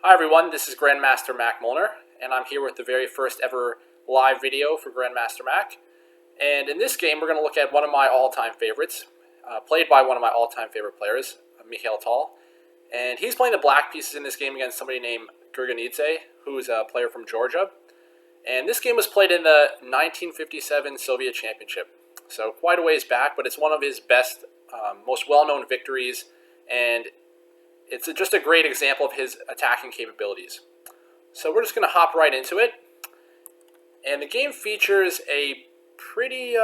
Hi everyone, this is Grandmaster Mac Molnar, and I'm here with the very first ever live video for Grandmaster Mac. And in this game, we're going to look at one of my all-time favorites, played by one of my all-time favorite players, Mikhail Tal. And he's playing the black pieces in this game against somebody named Gurgenidze, who's a player from Georgia. And this game was played in the 1957 Soviet Championship, so quite a ways back, but it's one of his best, most well-known victories, and it's just a great example of his attacking capabilities. So we're just going to hop right into it. And the game features a pretty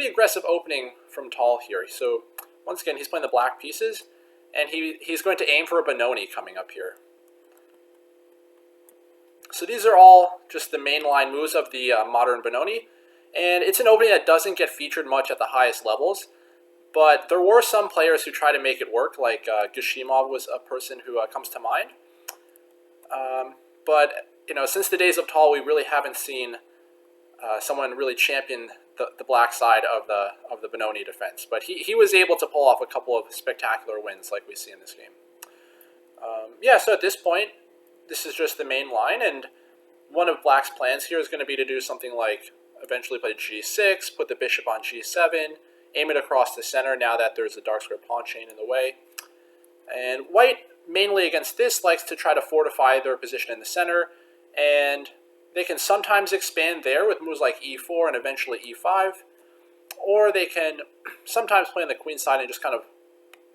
aggressive opening from Tal here. So once again, he's playing the black pieces, and he's going to aim for a Benoni coming up here. So these are all just the mainline moves of the modern Benoni, and it's an opening that doesn't get featured much at the highest levels. But there were some players who tried to make it work, like Gashimov was a person who comes to mind. But since the days of Tal, we really haven't seen someone really champion the black side of the Benoni defense. But he was able to pull off a couple of spectacular wins, like we see in this game. So at this point, this is just the main line, and one of black's plans here is going to be to do something like eventually play g6, put the bishop on g7. Aim it across the center now that there's a dark square pawn chain in the way. And white, mainly against this, likes to try to fortify their position in the center. And they can sometimes expand there with moves like e4 and eventually e5. Or they can sometimes play on the queen side and just kind of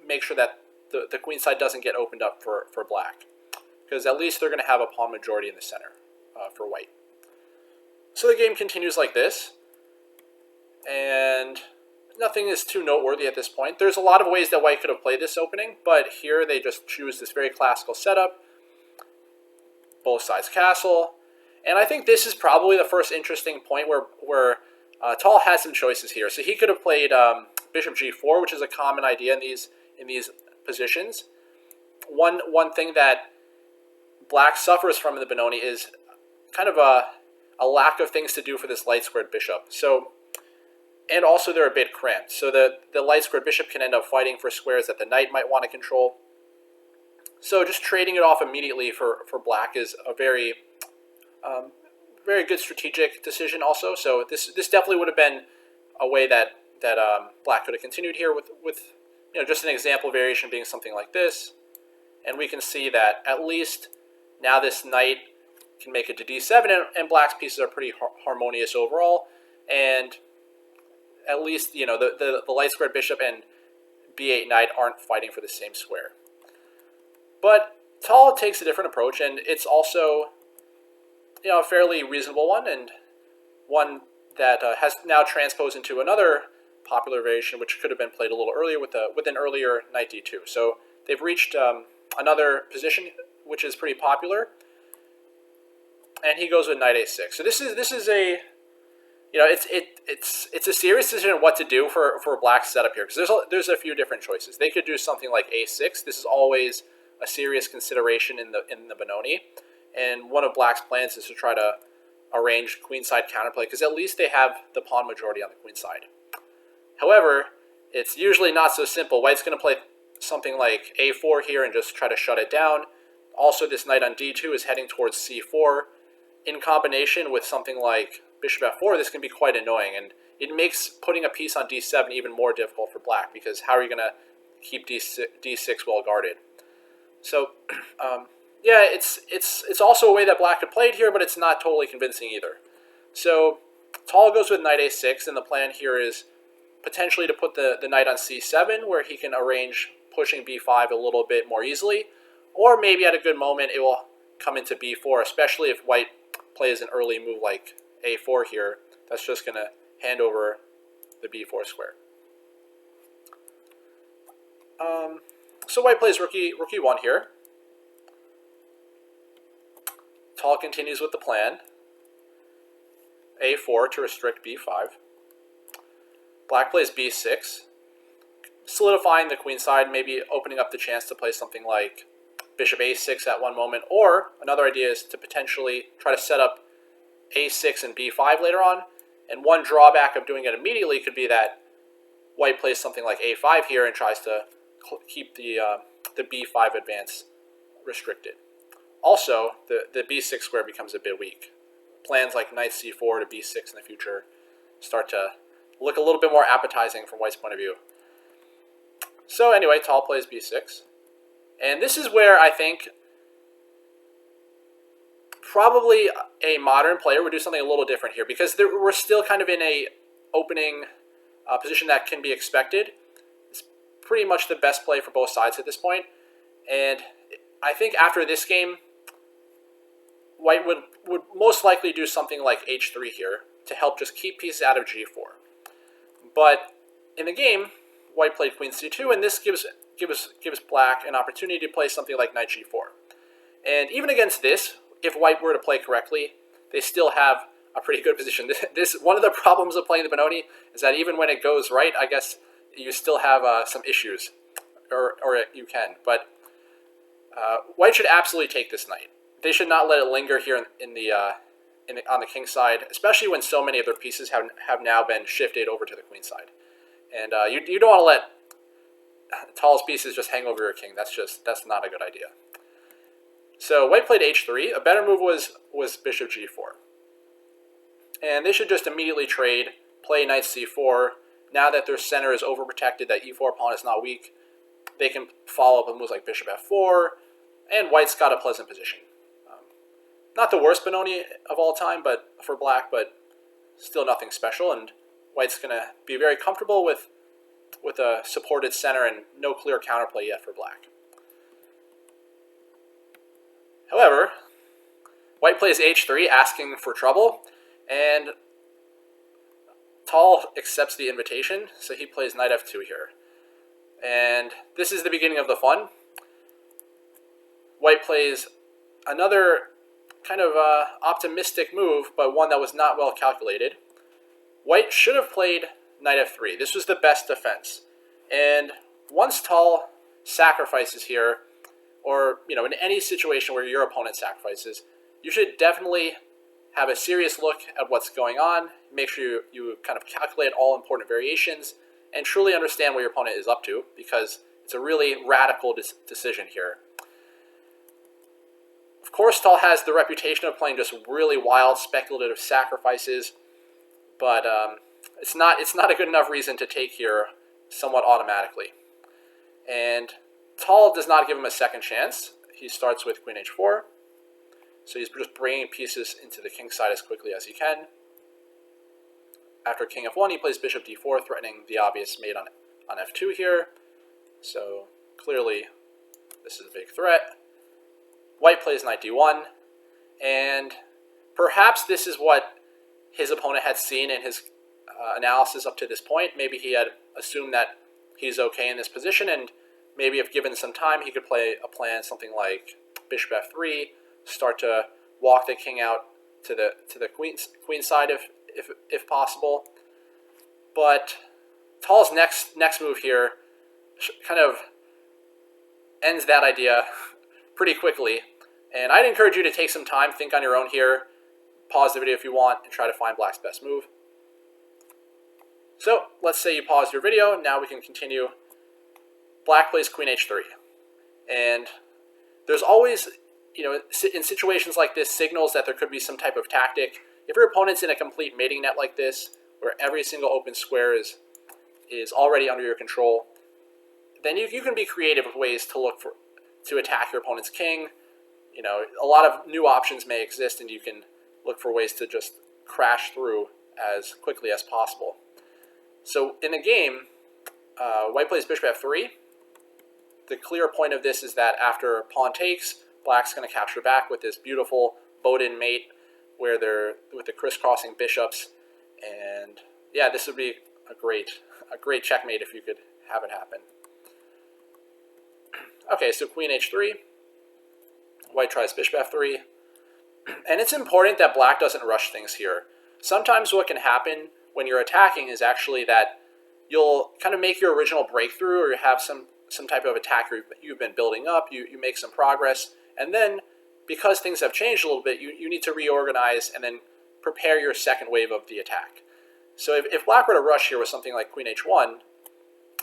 make sure that the queen side doesn't get opened up for black. Because at least they're going to have a pawn majority in the center for white. So the game continues like this. And nothing is too noteworthy at this point. There's a lot of ways that white could have played this opening, but here they just choose this very classical setup. Both sides castle. And I think this is probably the first interesting point where Tal has some choices here. So he could have played bishop g4, which is a common idea in these positions. One thing that black suffers from in the Benoni is kind of a lack of things to do for this light squared bishop. And also they're a bit cramped. So the light squared bishop can end up fighting for squares that the knight might want to control. So just trading it off immediately for black is a very good strategic decision also. So this definitely would have been a way that black could have continued here with just an example variation being something like this. And we can see that at least now this knight can make it to d7, and black's pieces are pretty harmonious overall. And at least, the light squared bishop and b8 knight aren't fighting for the same square. But Tal takes a different approach, and it's also, a fairly reasonable one, and one that has now transposed into another popular variation, which could have been played a little earlier with an earlier knight d2. So they've reached another position which is pretty popular, and he goes with knight a6. So this is a it's a serious decision on what to do for black's setup here, because there's a few different choices. They could do something like a6. This is always a serious consideration in the Benoni, and one of black's plans is to try to arrange queenside counterplay, because at least they have the pawn majority on the queen side. However, it's usually not so simple. White's going to play something like a4 here and just try to shut it down. Also, this knight on d2 is heading towards c4. In combination with something like bishop f4, this can be quite annoying, and it makes putting a piece on d7 even more difficult for black, because how are you going to keep d6 well guarded? So, it's also a way that black could play it here, but it's not totally convincing either. So, Tal goes with knight a6, and the plan here is potentially to put the knight on c7, where he can arrange pushing b5 a little bit more easily, or maybe at a good moment it will come into b4, especially if white plays an early move like a4 here. That's just going to hand over the b4 square. So white plays rookie 1 here. Tal continues with the plan. a4 to restrict b5. Black plays b6, solidifying the queen side, maybe opening up the chance to play something like bishop a6 at one moment. Or another idea is to potentially try to set up a6 and b5 later on. And one drawback of doing it immediately could be that white plays something like a5 here and tries to keep the b5 advance restricted. also, the b6 square becomes a bit weak. Plans like knight c4 to b6 in the future start to look a little bit more appetizing from white's point of view. So anyway, Tal plays b6. And this is where I think probably a modern player would do something a little different here, because we're still kind of in a opening position that can be expected. It's pretty much the best play for both sides at this point. And I think after this game, white would most likely do something like h3 here to help just keep pieces out of g4. But in the game, white played queen c2, and this gives black an opportunity to play something like knight g4. And even against this, if white were to play correctly, they still have a pretty good position. One of the problems of playing the Benoni is that even when it goes right, I guess you still have some issues, or you can. But white should absolutely take this knight. They should not let it linger here on the king side, especially when so many of their pieces have now been shifted over to the queen side. And you don't want to let Tal's pieces just hang over your king. That's not a good idea. So white played h3. A better move was bishop g4. And they should just immediately trade, play knight c4. Now that their center is overprotected, that e4 pawn is not weak, they can follow up with moves like bishop f4, and white's got a pleasant position. Not the worst Benoni of all time, but for black, but still nothing special, and white's going to be very comfortable with a supported center and no clear counterplay yet for black. However, white plays h3, asking for trouble, and Tal accepts the invitation, so he plays knight f2 here. And this is the beginning of the fun. White plays another kind of optimistic move, but one that was not well calculated. White should have played knight f3. This was the best defense. And once Tal sacrifices here, or in any situation where your opponent sacrifices, you should definitely have a serious look at what's going on. Make sure you kind of calculate all important variations and truly understand what your opponent is up to, because it's a really radical decision here. Of course, Tal has the reputation of playing just really wild, speculative sacrifices, but it's not a good enough reason to take here somewhat automatically. And Tal does not give him a second chance. He starts with queen h4, so he's just bringing pieces into the king side as quickly as he can. After king f1, he plays bishop d4, threatening the obvious mate on f2 here. So clearly, this is a big threat. White plays knight d1, and perhaps this is what his opponent had seen in his analysis up to this point. Maybe he had assumed that he's okay in this position, and maybe if given some time, he could play a plan something like bishop f3, start to walk the king out to the queen side if possible. But Tal's next move here kind of ends that idea pretty quickly. And I'd encourage you to take some time, think on your own here, pause the video if you want, and try to find black's best move. So let's say you pause your video. Now we can continue. Black plays queen h3. And there's always, in situations like this, signals that there could be some type of tactic. If your opponent's in a complete mating net like this, where every single open square is already under your control, then you can be creative with ways to attack your opponent's king. A lot of new options may exist, and you can look for ways to just crash through as quickly as possible. So in the game, white plays bishop f3. The clear point of this is that after pawn takes, black's going to capture back with this beautiful bowed-in mate where they're with the crisscrossing bishops. And yeah, this would be a great checkmate if you could have it happen. Okay, so queen h3. White tries bishop f3. And it's important that black doesn't rush things here. Sometimes what can happen when you're attacking is actually that you'll kind of make your original breakthrough, or you have some type of attack you've been building up, you make some progress, and then because things have changed a little bit, you need to reorganize and then prepare your second wave of the attack. So if black were to rush here with something like queen h1,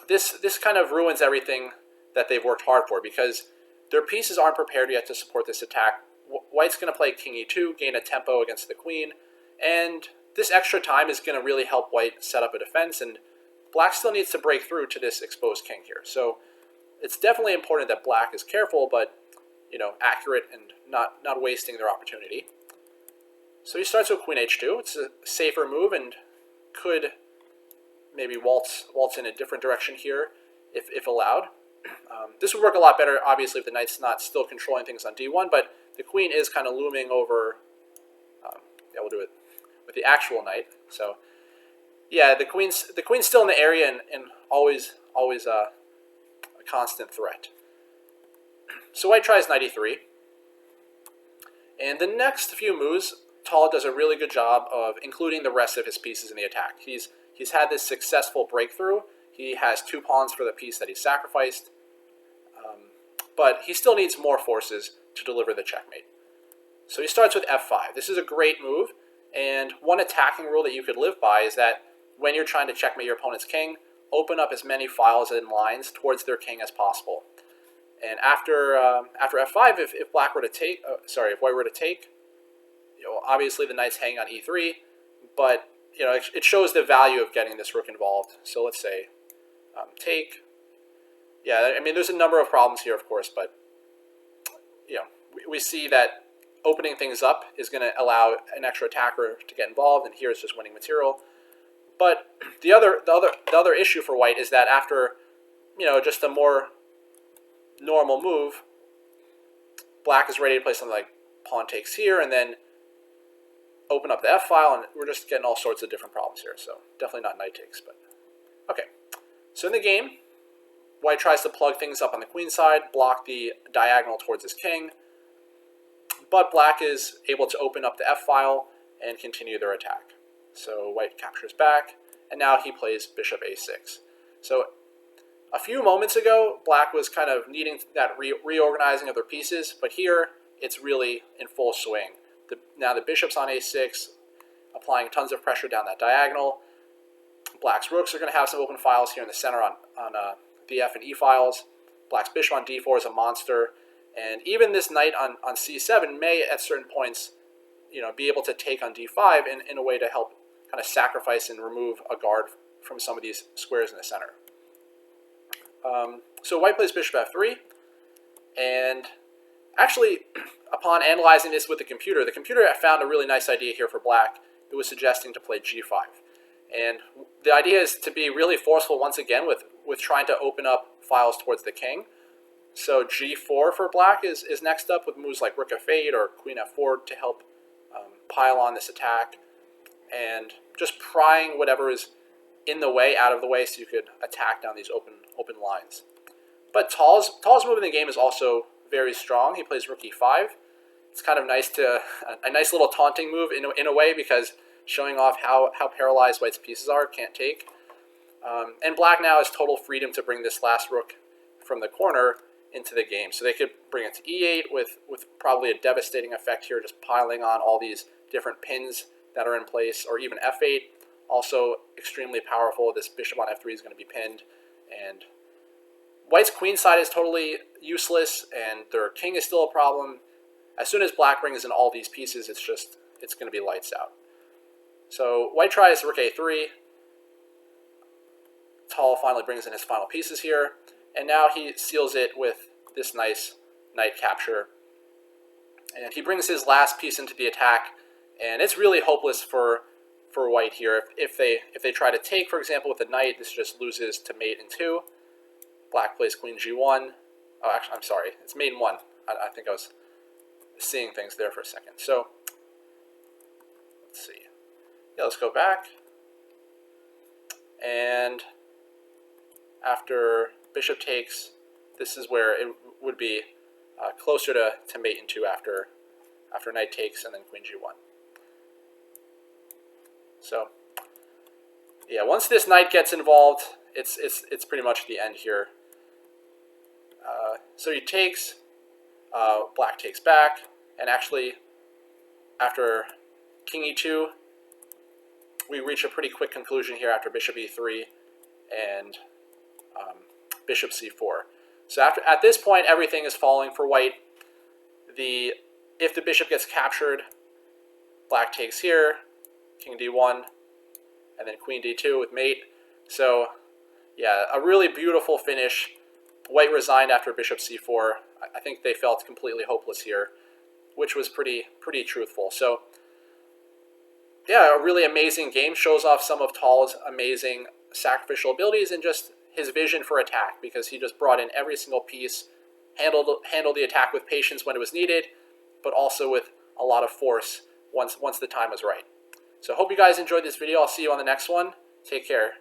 this kind of ruins everything that they've worked hard for, because their pieces aren't prepared yet to support this attack white's going to play king e2, gain a tempo against the queen, and this extra time is going to really help white set up a defense, and black still needs to break through to this exposed king here. So it's definitely important that black is careful, but accurate and not wasting their opportunity. So he starts with queen h2. It's a safer move and could maybe waltz in a different direction here if allowed. This would work a lot better, obviously, if the knight's not still controlling things on d1, but the queen is kind of looming over. Yeah, we'll do it with the actual knight. So yeah, the queen's still in the area and always a constant threat. So white tries knight e3. And the next few moves, Tal does a really good job of including the rest of his pieces in the attack. He's had this successful breakthrough. He has 2 pawns for the piece that he sacrificed. But he still needs more forces to deliver the checkmate. So he starts with f5. This is a great move. And one attacking rule that you could live by is that when you're trying to checkmate your opponent's king, open up as many files and lines towards their king as possible. And after f5, if black were to take, if white were to take, obviously the knight's hanging on e3, but it shows the value of getting this rook involved. So let's say take. Yeah, I mean there's a number of problems here, of course, but we see that opening things up is going to allow an extra attacker to get involved, and here it's just winning material. But the other issue for white is that after just a more normal move, black is ready to play something like pawn takes here, and then open up the f file, and we're just getting all sorts of different problems here. So definitely not knight takes, but okay. So in the game, white tries to plug things up on the queen side, block the diagonal towards his king, but black is able to open up the f file and continue their attack. So white captures back, and now he plays bishop a6. So a few moments ago, black was kind of needing that reorganizing of their pieces, but here it's really in full swing. Now the bishop's on a6, applying tons of pressure down that diagonal. Black's rooks are going to have some open files here in the center on df and e files. Black's bishop on d4 is a monster, and even this knight on c7 may at certain points be able to take on d5 in a way to help kind of sacrifice and remove a guard from some of these squares in the center. So white plays bishop f3, and actually, upon analyzing this with the computer found a really nice idea here for black. It was suggesting to play g5. And the idea is to be really forceful once again with trying to open up files towards the king. So g4 for black is next up with moves like rook f8 or queen f4 to help pile on this attack. And just prying whatever is in the way out of the way so you could attack down these open lines. But Tal's move in the game is also very strong. He plays rook e5. It's kind of nice a nice little taunting move in a way, because showing off how paralyzed white's pieces are, can't take. And black now has total freedom to bring this last rook from the corner into the game. So they could bring it to e8 with probably a devastating effect here, just piling on all these different pins that are in place, or even f8, also extremely powerful. This bishop on f3 is going to be pinned, and white's queen side is totally useless, and their king is still a problem. As soon as black brings in all these pieces, it's going to be lights out. So white tries rook a3. Tal finally brings in his final pieces here, and now he seals it with this nice knight capture. And he brings his last piece into the attack, and it's really hopeless for white here. If they try to take, for example, with the knight, this just loses to mate in 2. Black plays queen g1. Oh, actually, I'm sorry. It's mate in 1. I think I was seeing things there for a second. So, let's see. Yeah, let's go back. And after bishop takes, this is where it would be closer to mate in 2 after knight takes and then queen g1. So, yeah, once this knight gets involved, it's pretty much the end here. So he takes, black takes back, and actually, after king e2, we reach a pretty quick conclusion here after bishop e3 and bishop c4. So at this point, everything is falling for white. The If the bishop gets captured, black takes here, king d1, and then queen d2 with mate. So yeah, a really beautiful finish. White resigned after bishop c4. I think they felt completely hopeless here, which was pretty truthful. So yeah, a really amazing game. Shows off some of Tal's amazing sacrificial abilities and just his vision for attack, because he just brought in every single piece, handled the attack with patience when it was needed, but also with a lot of force once the time was right. So hope you guys enjoyed this video. I'll see you on the next one. Take care.